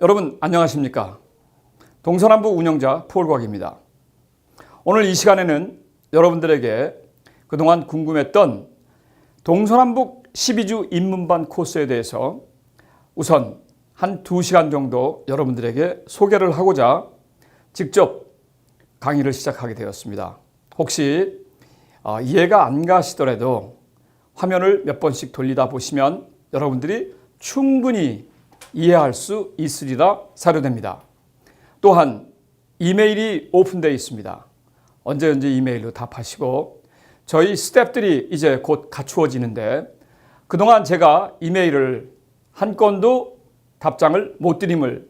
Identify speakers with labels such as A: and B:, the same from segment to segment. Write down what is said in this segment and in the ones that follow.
A: 여러분 안녕하십니까? 동서남북 운영자 폴곽입니다. 오늘 이 시간에는 여러분들에게 그동안 궁금했던 동서남북 12주 입문반 코스에 대해서 우선 한 2시간 정도 여러분들에게 소개를 하고자 직접 강의를 시작하게 되었습니다. 혹시 이해가 안 가시더라도 화면을 몇 번씩 돌리다 보시면 여러분들이 충분히 이해할 수 있으리라 사료됩니다. 또한 이메일이 오픈되어 있습니다. 언제 이메일로 답하시고 저희 스태프들이 이제 곧 갖추어지는데 그동안 제가 이메일을 한 건도 답장을 못 드림을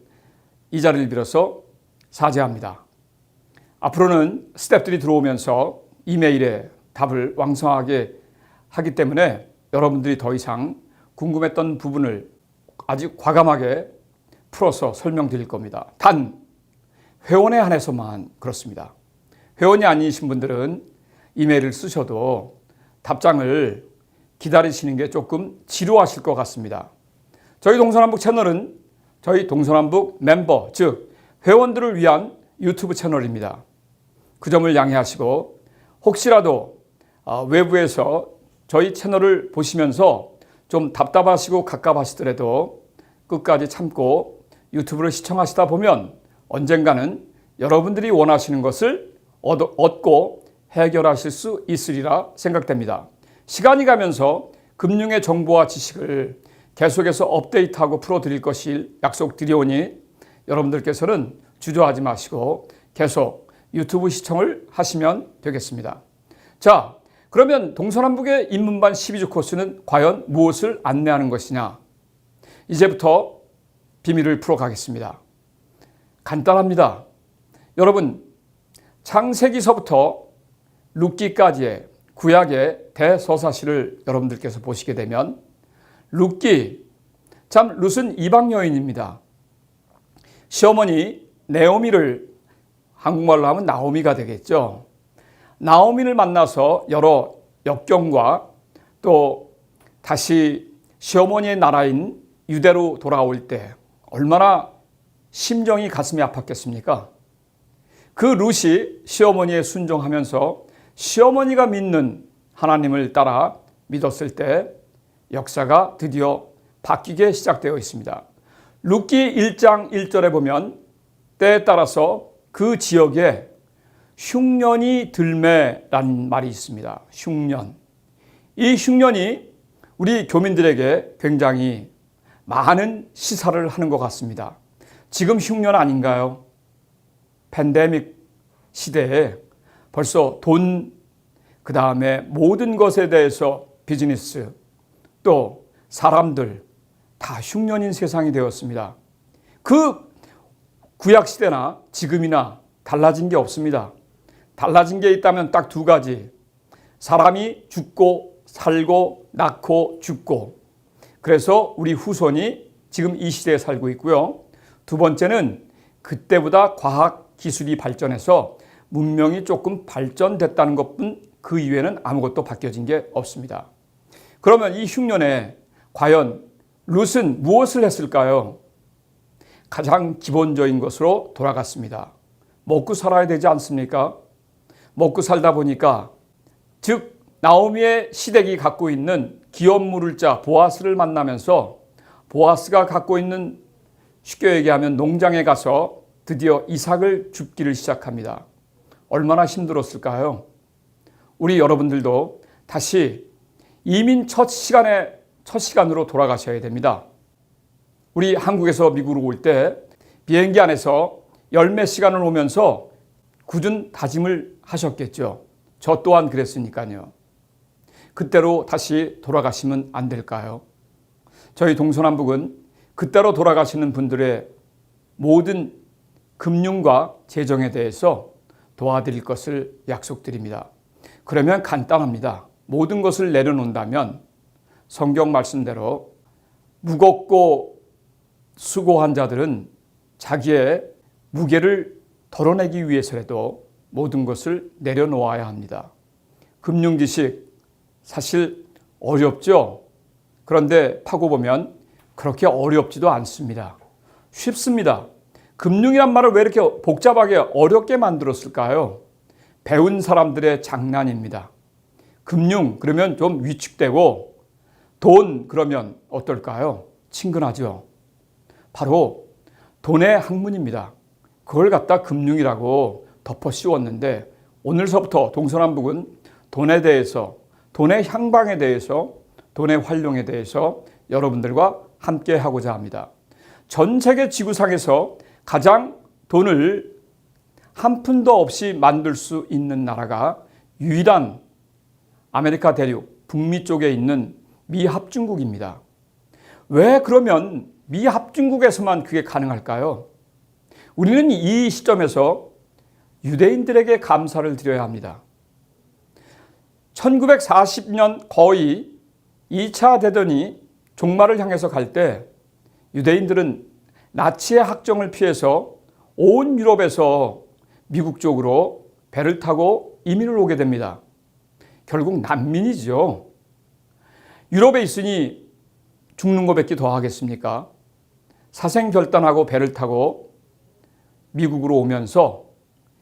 A: 이 자리를 빌어서 사죄합니다. 앞으로는 스태프들이 들어오면서 이메일에 답을 왕성하게 하기 때문에 여러분들이 더 이상 궁금했던 부분을 아주 과감하게 풀어서 설명드릴 겁니다. 단 회원에 한해서만 그렇습니다. 회원이 아니신 분들은 이메일을 쓰셔도 답장을 기다리시는 게 조금 지루하실 것 같습니다. 저희 동서남북 채널은 저희 동서남북 멤버, 즉 회원들을 위한 유튜브 채널입니다. 그 점을 양해하시고 혹시라도 외부에서 저희 채널을 보시면서 좀 답답하시고 갑갑하시더라도 끝까지 참고 유튜브를 시청하시다 보면 언젠가는 여러분들이 원하시는 것을 얻고 해결하실 수 있으리라 생각됩니다. 시간이 가면서 금융의 정보와 지식을 계속해서 업데이트하고 풀어드릴 것을 약속드리오니 여러분들께서는 주저하지 마시고 계속 유튜브 시청을 하시면 되겠습니다. 자, 그러면 동서남북의 입문반 12주 코스는 과연 무엇을 안내하는 것이냐? 이제부터 비밀을 풀어가겠습니다. 간단합니다. 여러분, 창세기서부터 룻기까지의 구약의 대서사시를 여러분들께서 보시게 되면 룻기, 참 룻은 이방 여인입니다. 시어머니 네오미를 한국말로 하면 나오미가 되겠죠. 나오미를 만나서 여러 역경과 또 다시 시어머니의 나라인 유대로 돌아올 때 얼마나 심정이 가슴이 아팠겠습니까? 그 룻이 시어머니에 순종하면서 시어머니가 믿는 하나님을 따라 믿었을 때 역사가 드디어 바뀌게 시작되어 있습니다. 룻기 1장 1절에 보면 때에 따라서 그 지역에 흉년이 들매라는 말이 있습니다. 흉년. 이 흉년이 우리 교민들에게 굉장히 많은 시사를 하는 것 같습니다. 지금 흉년 아닌가요? 팬데믹 시대에 벌써 돈, 그 다음에 모든 것에 대해서 비즈니스, 또 사람들 다 흉년인 세상이 되었습니다. 그 구약시대나 지금이나 달라진 게 없습니다. 달라진 게 있다면 딱 2가지. 사람이 죽고 살고 낳고 죽고. 그래서 우리 후손이 지금 이 시대에 살고 있고요. 2번째는 그때보다 과학 기술이 발전해서 문명이 조금 발전됐다는 것뿐 그 이외에는 아무것도 바뀌어진 게 없습니다. 그러면 이 흉년에 과연 룻은 무엇을 했을까요? 가장 기본적인 것으로 돌아갔습니다. 먹고 살아야 되지 않습니까? 먹고 살다 보니까 즉 나오미의 시댁이 갖고 있는 기업물을 자 보아스를 만나면서 보아스가 갖고 있는 쉽게 얘기하면 농장에 가서 드디어 이삭을 줍기를 시작합니다. 얼마나 힘들었을까요? 우리 여러분들도 다시 이민 첫 시간으로 돌아가셔야 됩니다. 우리 한국에서 미국으로 올 때 비행기 안에서 10몇 시간을 오면서 굳은 다짐을 하셨겠죠. 저 또한 그랬으니까요. 그때로 다시 돌아가시면 안 될까요? 저희 동서남북은 그때로 돌아가시는 분들의 모든 금융과 재정에 대해서 도와드릴 것을 약속드립니다. 그러면 간단합니다. 모든 것을 내려놓는다면 성경 말씀대로 무겁고 수고한 자들은 자기의 무게를 덜어내기 위해서라도 모든 것을 내려놓아야 합니다. 금융지식 사실 어렵죠. 그런데 파고 보면 그렇게 어렵지도 않습니다. 쉽습니다. 금융이란 말을 왜 이렇게 복잡하게 어렵게 만들었을까요? 배운 사람들의 장난입니다. 금융 그러면 좀 위축되고 돈 그러면 어떨까요? 친근하죠. 바로 돈의 학문입니다. 그걸 갖다 금융이라고 덮어 씌웠는데 오늘서부터 동서남북은 돈에 대해서, 돈의 향방에 대해서, 돈의 활용에 대해서 여러분들과 함께 하고자 합니다. 전 세계 지구상에서 가장 돈을 한 푼도 없이 만들 수 있는 나라가 유일한 아메리카 대륙 북미 쪽에 있는 미합중국입니다. 왜 그러면 미합중국에서만 그게 가능할까요? 우리는 이 시점에서 유대인들에게 감사를 드려야 합니다. 1940년 거의 2차 대전이 종말을 향해서 갈 때 유대인들은 나치의 학정을 피해서 온 유럽에서 미국 쪽으로 배를 타고 이민을 오게 됩니다. 결국 난민이죠. 유럽에 있으니 죽는 것밖에 더 하겠습니까? 사생결단하고 배를 타고 미국으로 오면서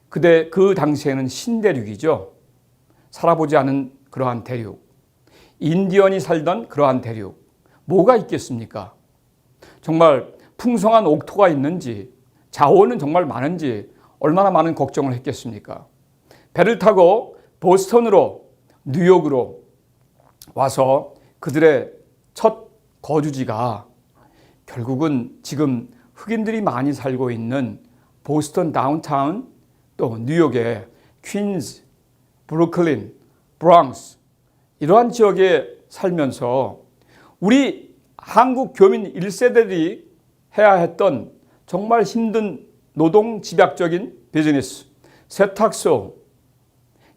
A: 그 당시에는 신대륙이죠. 살아보지 않은 그러한 대륙. 인디언이 살던 그러한 대륙. 뭐가 있겠습니까? 정말 풍성한 옥토가 있는지 자원은 정말 많은지 얼마나 많은 걱정을 했겠습니까? 배를 타고 보스턴으로 뉴욕으로 와서 그들의 첫 거주지가 결국은 지금 흑인들이 많이 살고 있는 보스턴 다운타운 또 뉴욕의 퀸즈, 브루클린, 브랑스 이러한 지역에 살면서 우리 한국 교민 1세대들이 해야 했던 정말 힘든 노동 집약적인 비즈니스, 세탁소,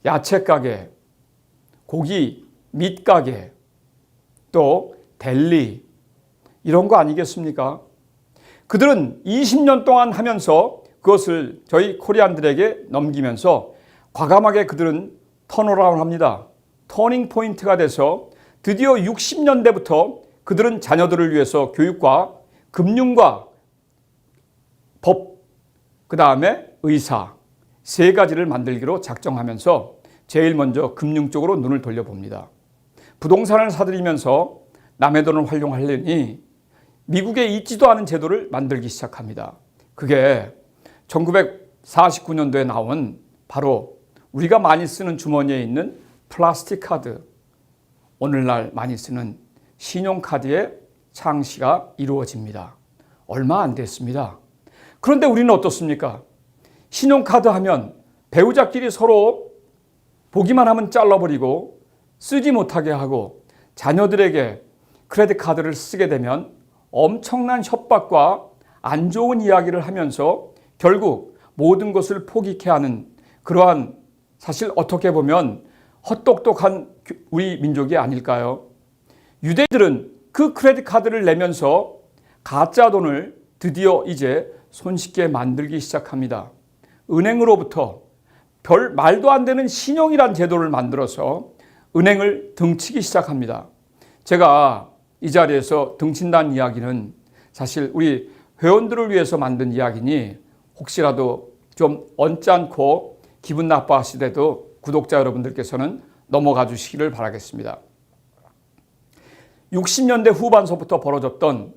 A: 야채가게, 고기, 밑가게, 또 델리 이런 거 아니겠습니까? 그들은 20년 동안 하면서 그것을 저희 코리안들에게 넘기면서 과감하게 그들은 턴어라운드 합니다. 터닝 포인트가 돼서 드디어 60년대부터 그들은 자녀들을 위해서 교육과 금융과 법, 그 다음에 의사 세 가지를 만들기로 작정하면서 제일 먼저 금융 쪽으로 눈을 돌려봅니다. 부동산을 사들이면서 남의 돈을 활용하려니 미국에 있지도 않은 제도를 만들기 시작합니다. 그게 1949년도에 나온 바로 우리가 많이 쓰는 주머니에 있는 플라스틱 카드, 오늘날 많이 쓰는 신용카드의 창시가 이루어집니다. 얼마 안 됐습니다. 그런데 우리는 어떻습니까? 신용카드 하면 배우자끼리 서로 보기만 하면 잘라버리고 쓰지 못하게 하고 자녀들에게 크레딧 카드를 쓰게 되면 엄청난 협박과 안 좋은 이야기를 하면서 결국 모든 것을 포기케 하는 그러한 사실 어떻게 보면 헛똑똑한 우리 민족이 아닐까요? 유대인들은 그 크레딧 카드를 내면서 가짜 돈을 드디어 이제 손쉽게 만들기 시작합니다. 은행으로부터 별 말도 안 되는 신용이란 제도를 만들어서 은행을 등치기 시작합니다. 제가 이 자리에서 등친다는 이야기는 사실 우리 회원들을 위해서 만든 이야기니 혹시라도 좀 언짢고 기분 나빠하시더라도 구독자 여러분들께서는 넘어가 주시기를 바라겠습니다. 60년대 후반서부터 벌어졌던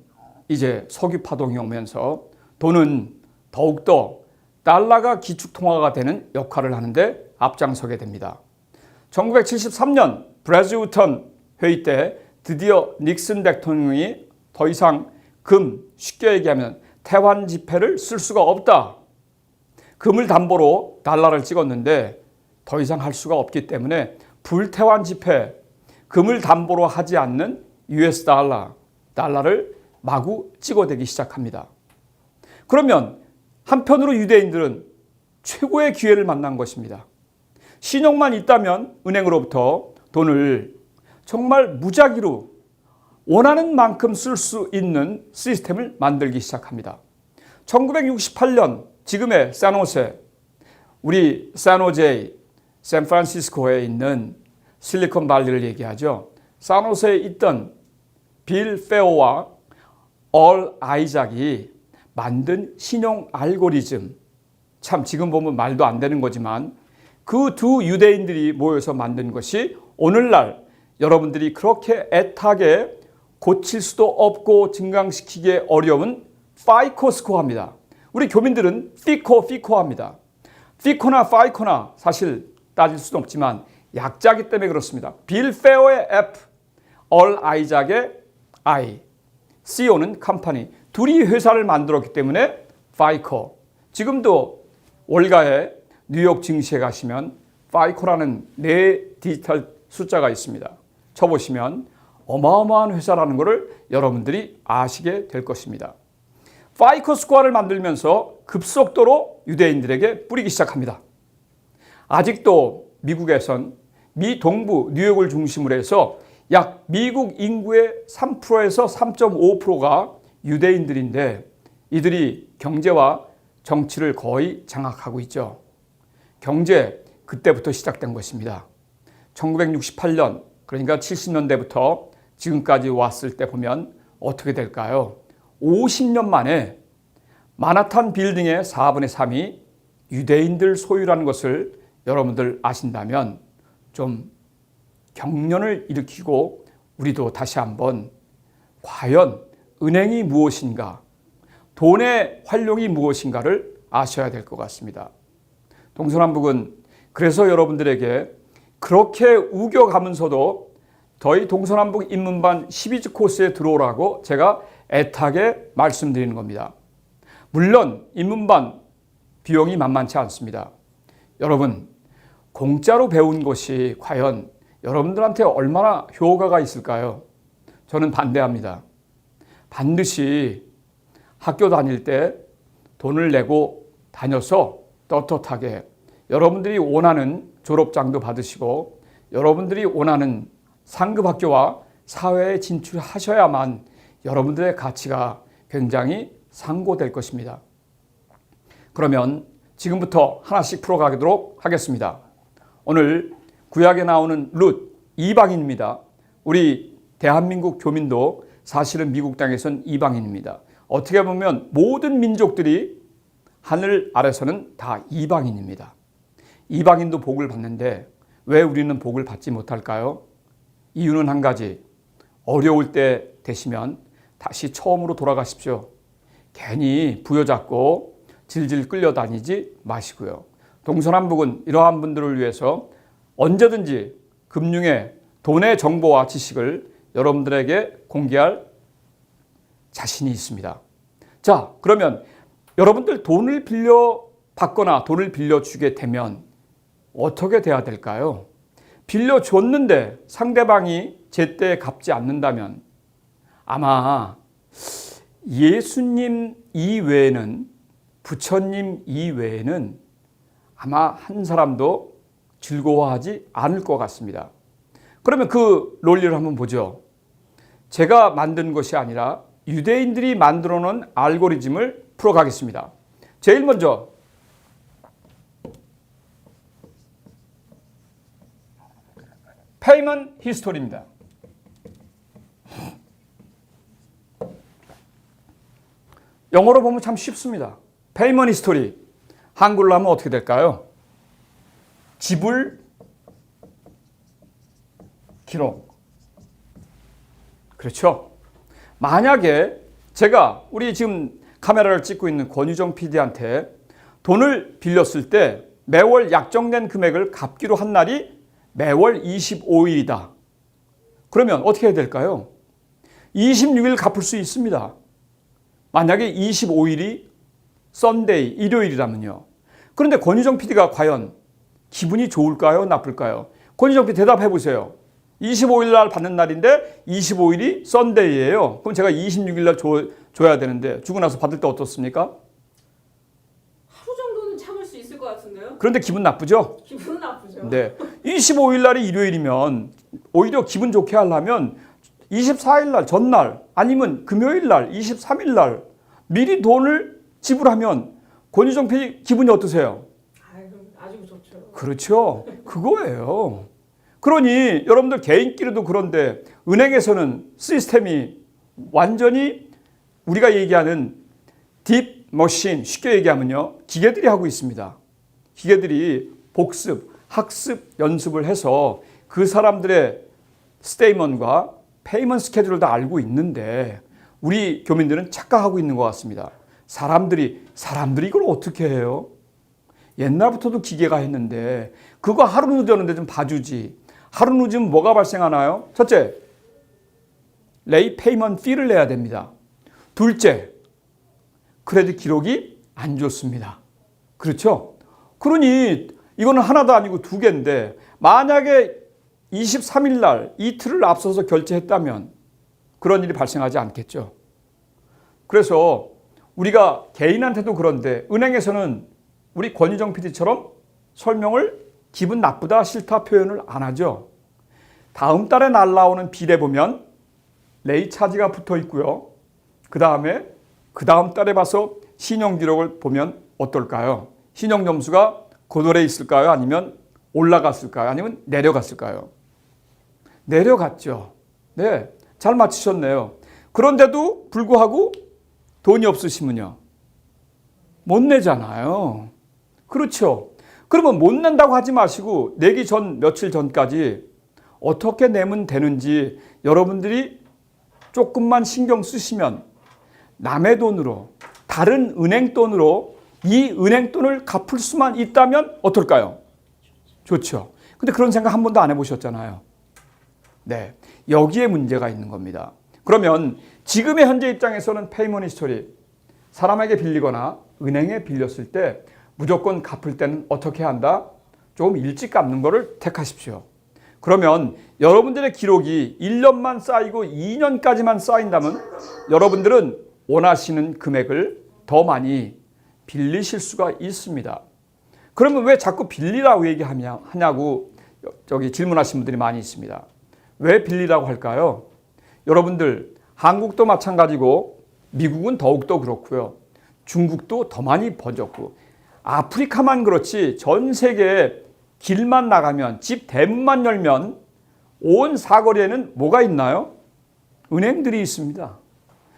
A: 이제 석유 파동이 오면서 돈은 더욱더 달러가 기축통화가 되는 역할을 하는데 앞장서게 됩니다. 1973년 브레즈 우턴 회의 때 드디어 닉슨 대통령이 더 이상 쉽게 얘기하면 태환 지폐를 쓸 수가 없다. 금을 담보로 달러를 찍었는데 더 이상 할 수가 없기 때문에 불태환 지폐, 금을 담보로 하지 않는 US 달러를 마구 찍어대기 시작합니다. 그러면 한편으로 유대인들은 최고의 기회를 만난 것입니다. 신용만 있다면 은행으로부터 돈을 정말 무작위로 원하는 만큼 쓸 수 있는 시스템을 만들기 시작합니다. 1968년 지금의 샌호세, 우리 샌호제, 샌프란시스코에 있는 실리콘밸리를 얘기하죠. 샌호세에 있던 빌 페오와 얼 아이작이 만든 신용 알고리즘, 참 지금 보면 말도 안 되는 거지만 그 두 유대인들이 모여서 만든 것이 오늘날 여러분들이 그렇게 애타게 고칠 수도 없고 증강시키기 어려운 파이코 스코어입니다. 우리 교민들은 피코 합니다. 피코나 파이코나 사실 따질 수는 없지만 약자기 때문에 그렇습니다. 빌 페어의 F, 얼 아이작의 I, CO는 컴퍼니. 둘이 회사를 만들었기 때문에 파이코. 지금도 월가에 뉴욕 증시에 가시면 파이코라는 네 디지털 숫자가 있습니다. 쳐보시면 어마어마한 회사라는 것을 여러분들이 아시게 될 것입니다. 파이코 스코어를 만들면서 급속도로 유대인들에게 뿌리기 시작합니다. 아직도 미국에선 미 동부 뉴욕을 중심으로 해서 약 미국 인구의 3%에서 3.5%가 유대인들인데 이들이 경제와 정치를 거의 장악하고 있죠. 경제 그때부터 시작된 것입니다. 1968년 그러니까 70년대부터 지금까지 왔을 때 보면 어떻게 될까요? 50년 만에 마나탄 빌딩의 4분의 3이 유대인들 소유라는 것을 여러분들 아신다면 좀 경련을 일으키고 우리도 다시 한번 과연 은행이 무엇인가, 돈의 활용이 무엇인가를 아셔야 될 것 같습니다. 동서남북은 그래서 여러분들에게 그렇게 우겨가면서도 저희 동서남북 인문반 12주 코스에 들어오라고 제가 애타게 말씀드리는 겁니다. 물론 인문반 비용이 만만치 않습니다. 여러분, 공짜로 배운 것이 과연 여러분들한테 얼마나 효과가 있을까요? 저는 반대합니다. 반드시 학교 다닐 때 돈을 내고 다녀서 떳떳하게 여러분들이 원하는 졸업장도 받으시고 여러분들이 원하는 상급 학교와 사회에 진출하셔야만 여러분들의 가치가 굉장히 상고될 것입니다. 그러면 지금부터 하나씩 풀어가도록 하겠습니다. 오늘 구약에 나오는 룻 이방인입니다. 우리 대한민국 교민도 사실은 미국 땅에선 이방인입니다. 어떻게 보면 모든 민족들이 하늘 아래서는 다 이방인입니다. 이방인도 복을 받는데 왜 우리는 복을 받지 못할까요? 이유는 한 가지. 어려울 때 되시면 다시 처음으로 돌아가십시오. 괜히 부여잡고 질질 끌려다니지 마시고요. 동서남북은 이러한 분들을 위해서 언제든지 금융의 돈의 정보와 지식을 여러분들에게 공개할 자신이 있습니다. 자, 그러면 여러분들 돈을 빌려 받거나 돈을 빌려주게 되면 어떻게 돼야 될까요? 빌려줬는데 상대방이 제때 갚지 않는다면 아마 예수님 이외에는, 부처님 이외에는 아마 한 사람도 즐거워하지 않을 것 같습니다. 그러면 그 논리를 한번 보죠. 제가 만든 것이 아니라 유대인들이 만들어 놓은 알고리즘을 풀어가겠습니다. 제일 먼저 페이먼트 히스토리입니다. 영어로 보면 참 쉽습니다. 페이먼트 히스토리. 한글로 하면 어떻게 될까요? 지불 기록. 그렇죠? 만약에 제가 우리 지금 카메라를 찍고 있는 권유정 PD한테 돈을 빌렸을 때 매월 약정된 금액을 갚기로 한 날이 매월 25일이다. 그러면 어떻게 해야 될까요? 26일 갚을 수 있습니다. 만약에 25일이 썬데이, 일요일이라면요. 그런데 권유정 PD가 과연 기분이 좋을까요? 나쁠까요? 권유정 PD 대답해 보세요. 25일 날 받는 날인데 25일이 썬데이예요. 그럼 제가 26일 날 줘야 되는데 주고 나서 받을 때 어떻습니까?
B: 하루 정도는 참을 수 있을 것 같은데요?
A: 그런데 기분 나쁘죠?
B: 기분은 나쁘죠.
A: 네. 25일 날이 일요일이면 오히려 기분 좋게 하려면 24일 날 전날 아니면 금요일 날 23일 날 미리 돈을 지불하면 권유정 PD 기분이 어떠세요?
B: 아주 좋죠.
A: 그렇죠. 그거예요. 그러니 여러분들 개인끼리도 그런데 은행에서는 시스템이 완전히 우리가 얘기하는 딥 머신, 쉽게 얘기하면요, 기계들이 하고 있습니다. 기계들이 복습, 학습, 연습을 해서 그 사람들의 스테이먼과 페이먼트 스케줄을 다 알고 있는데 우리 교민들은 착각하고 있는 것 같습니다. 사람들이 이걸 어떻게 해요? 옛날부터도 기계가 했는데 그거 하루 늦었는데 좀 봐주지. 하루 늦으면 뭐가 발생하나요? 첫째, 레이 페이먼트 피를 내야 됩니다. 둘째, 크레딧 기록이 안 좋습니다. 그렇죠? 그러니 이거는 하나도 아니고 두 개인데 만약에 23일 날 이틀을 앞서서 결제했다면 그런 일이 발생하지 않겠죠. 그래서 우리가 개인한테도 그런데 은행에서는 우리 권희정 PD처럼 설명을 기분 나쁘다 싫다 표현을 안 하죠. 다음 달에 날라오는 빌에 보면 레이 차지가 붙어 있고요. 그 다음 달에 봐서 신용 기록을 보면 어떨까요? 신용 점수가 고도에 있을까요? 아니면 올라갔을까요? 아니면 내려갔을까요? 내려갔죠. 네, 잘 맞히셨네요. 그런데도 불구하고 돈이 없으시면요, 못 내잖아요. 그렇죠. 그러면 못 낸다고 하지 마시고 내기 전 며칠 전까지 어떻게 내면 되는지 여러분들이 조금만 신경 쓰시면 남의 돈으로, 다른 은행 돈으로 이 은행 돈을 갚을 수만 있다면 어떨까요? 좋죠. 근데 그런 생각 한 번도 안 해보셨잖아요. 네, 여기에 문제가 있는 겁니다. 그러면 지금의 현재 입장에서는 페이먼트 히스토리, 사람에게 빌리거나 은행에 빌렸을 때 무조건 갚을 때는 어떻게 한다? 조금 일찍 갚는 것을 택하십시오. 그러면 여러분들의 기록이 1년만 쌓이고 2년까지만 쌓인다면 여러분들은 원하시는 금액을 더 많이 빌리실 수가 있습니다. 그러면 왜 자꾸 빌리라고 얘기하냐고 질문하시는 분들이 많이 있습니다. 왜 빌리라고 할까요? 여러분들 한국도 마찬가지고 미국은 더욱더 그렇고요. 중국도 더 많이 번졌고 아프리카만 그렇지 전 세계 길만 나가면 집 대문만 열면 온 사거리에는 뭐가 있나요? 은행들이 있습니다.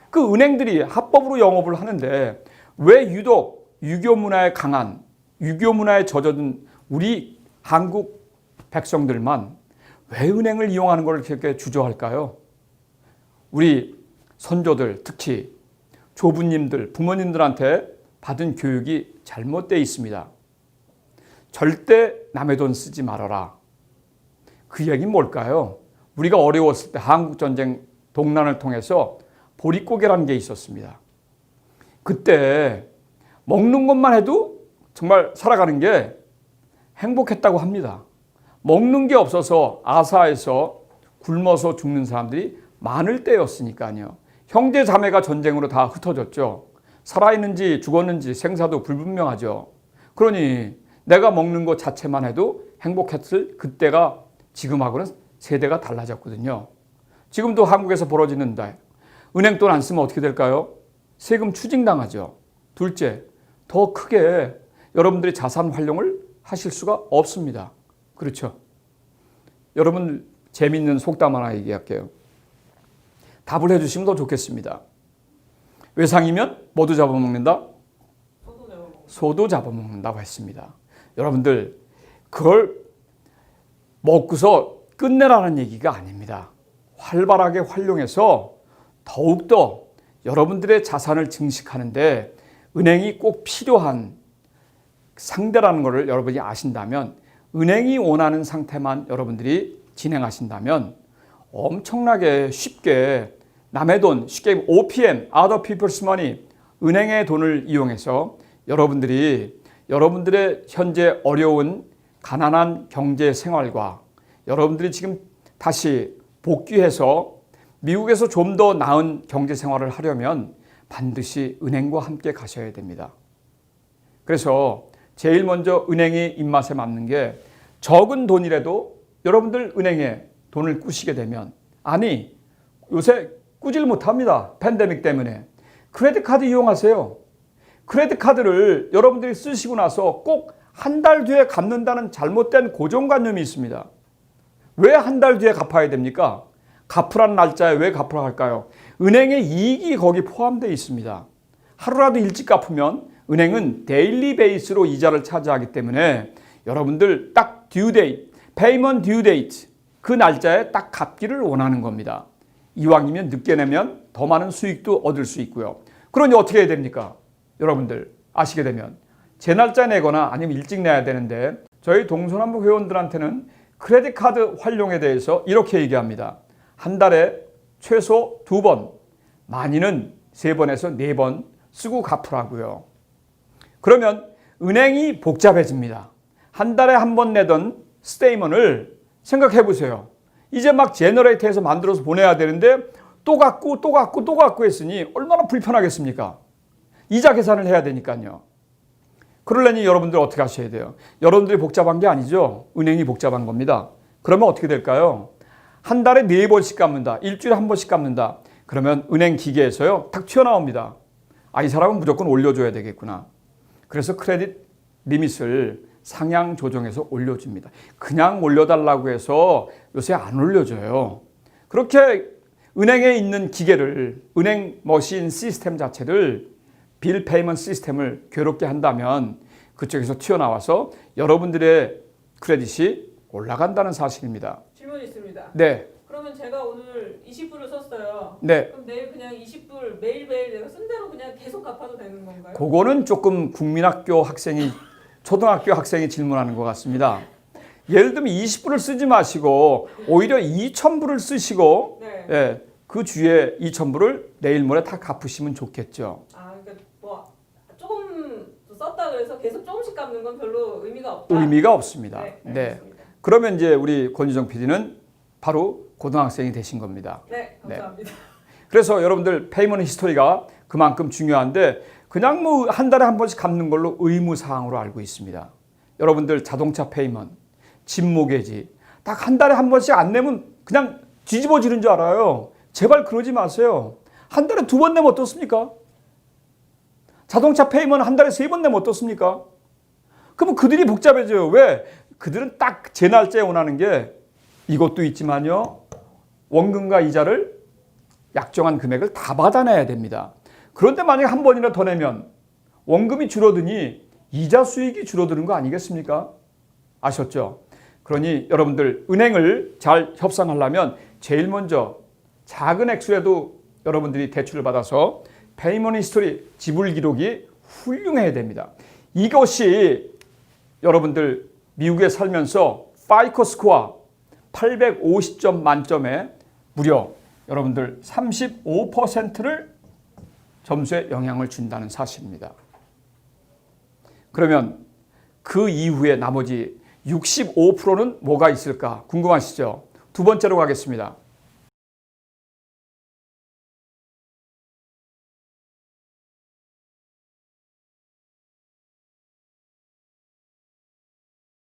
A: 그 은행들이 합법으로 영업을 하는데 왜 유독 유교 문화에 강한, 유교 문화에 젖어든 우리 한국 백성들만 왜 은행을 이용하는 걸 그렇게 주저할까요? 우리 선조들, 특히 조부님들, 부모님들한테 받은 교육이 잘못되어 있습니다. 절대 남의 돈 쓰지 말아라. 그 얘기는 뭘까요? 우리가 어려웠을 때 한국전쟁 동란을 통해서 보릿고개라는 게 있었습니다. 그때 먹는 것만 해도 정말 살아가는 게 행복했다고 합니다. 먹는 게 없어서 아사에서 굶어서 죽는 사람들이 많을 때였으니까요. 형제 자매가 전쟁으로 다 흩어졌죠. 살아있는지 죽었는지 생사도 불분명하죠. 그러니 내가 먹는 것 자체만 해도 행복했을 그때가 지금하고는 세대가 달라졌거든요. 지금도 한국에서 벌어지는데 은행 돈 안 쓰면 어떻게 될까요? 세금 추징당하죠. 둘째, 더 크게 여러분들이 자산 활용을 하실 수가 없습니다. 그렇죠? 여러분 재미있는 속담 하나 얘기할게요. 답을 해주시면 더 좋겠습니다. 외상이면 뭐도 잡아먹는다? 소도 잡아먹는다고 했습니다. 여러분들 그걸 먹고서 끝내라는 얘기가 아닙니다. 활발하게 활용해서 더욱더 여러분들의 자산을 증식하는데 은행이 꼭 필요한 상대라는 것을 여러분이 아신다면 은행이 원하는 상태만 여러분들이 진행하신다면 엄청나게 쉽게 남의 돈, 쉽게 OPM, Other People's Money, 은행의 돈을 이용해서 여러분들이 여러분들의 현재 어려운 가난한 경제 생활과 여러분들이 지금 다시 복귀해서 미국에서 좀 더 나은 경제 생활을 하려면 반드시 은행과 함께 가셔야 됩니다. 그래서 제일 먼저 은행의 입맛에 맞는 게 적은 돈이라도 여러분들 은행에 돈을 꾸시게 되면 아니 요새 꾸질 못합니다. 팬데믹 때문에. 크레딧 카드 이용하세요. 크레딧 카드를 여러분들이 쓰시고 나서 꼭 한 달 뒤에 갚는다는 잘못된 고정관념이 있습니다. 왜 한 달 뒤에 갚아야 됩니까? 갚으라는 날짜에 왜 갚으라 할까요? 은행의 이익이 거기 포함되어 있습니다. 하루라도 일찍 갚으면 은행은 데일리 베이스로 이자를 차지하기 때문에 여러분들 딱 due date, payment due date 그 날짜에 딱 갚기를 원하는 겁니다. 이왕이면 늦게 내면 더 많은 수익도 얻을 수 있고요. 그러니 어떻게 해야 됩니까? 여러분들 아시게 되면 제 날짜 내거나 아니면 일찍 내야 되는데 저희 동서남북 회원들한테는 크레딧 카드 활용에 대해서 이렇게 얘기합니다. 한 달에 최소 2번, 많이는 3번에서 4번 쓰고 갚으라고요. 그러면 은행이 복잡해집니다. 한 달에 한 번 내던 스테이먼을 생각해 보세요. 이제 막 제너레이터해서 만들어서 보내야 되는데 또 갚고 또 갚고 또 갚고 했으니 얼마나 불편하겠습니까? 이자 계산을 해야 되니까요. 그러려니 여러분들 어떻게 하셔야 돼요? 여러분들이 복잡한 게 아니죠. 은행이 복잡한 겁니다. 그러면 어떻게 될까요? 한 달에 4번씩 갚는다. 일주일에 한 번씩 갚는다. 그러면 은행 기계에서요. 탁 튀어나옵니다. 이 사람은 무조건 올려줘야 되겠구나. 그래서 크레딧 리밋을 상향 조정해서 올려줍니다. 그냥 올려달라고 해서 요새 안 올려줘요. 그렇게 은행에 있는 기계를, 은행 머신 시스템 자체를 빌 페이먼트 시스템을 괴롭게 한다면 그쪽에서 튀어나와서 여러분들의 크레딧이 올라간다는 사실입니다.
B: 질문이 있습니다.
A: 네.
B: 그러면 제가 오늘 20불을 썼어요.
A: 네.
B: 그럼 내일 그냥 20불 매일매일 내가 쓴 대로 그냥 계속 갚아도 되는 건가요?
A: 그거는 조금 국민학교 학생이, 초등학교 학생이 질문하는 것 같습니다. 예를 들면 20불을 쓰지 마시고 오히려 2,000불을 쓰시고
B: 네.
A: 예, 그 주에 2,000불을 내일 모레 다 갚으시면 좋겠죠.
B: 그러니까 뭐 조금 썼다 그래서 계속 조금씩 갚는 건 별로 의미가 없다.
A: 의미가 없습니다.
B: 네.
A: 네.
B: 알겠습니다.
A: 그러면 이제 우리 권유정 PD는 바로 고등학생이 되신 겁니다.
B: 네, 감사합니다.
A: 그래서 여러분들 페이먼트 히스토리가 그만큼 중요한데 그냥 뭐 한 달에 한 번씩 갚는 걸로 의무사항으로 알고 있습니다. 여러분들 자동차 페이먼트, 집 모기지 딱 한 달에 한 번씩 안 내면 그냥 뒤집어지는 줄 알아요. 제발 그러지 마세요. 한 달에 2번 내면 어떻습니까? 자동차 페이먼트 한 달에 3번 내면 어떻습니까? 그러면 그들이 복잡해져요. 왜? 그들은 딱 제 날짜에 원하는 게 이것도 있지만요. 원금과 이자를 약정한 금액을 다 받아내야 됩니다. 그런데 만약에 한 번이나 더 내면 원금이 줄어드니 이자 수익이 줄어드는 거 아니겠습니까? 아셨죠? 그러니 여러분들 은행을 잘 협상하려면 제일 먼저 작은 액수라도 여러분들이 대출을 받아서 페이먼트 히스토리 지불 기록이 훌륭해야 됩니다. 이것이 여러분들 미국에 살면서 파이코 스코어 850점 만점에 무려 여러분들 35%를 점수에 영향을 준다는 사실입니다. 그러면 그 이후에 나머지 65%는 뭐가 있을까 궁금하시죠? 두 번째로 가겠습니다.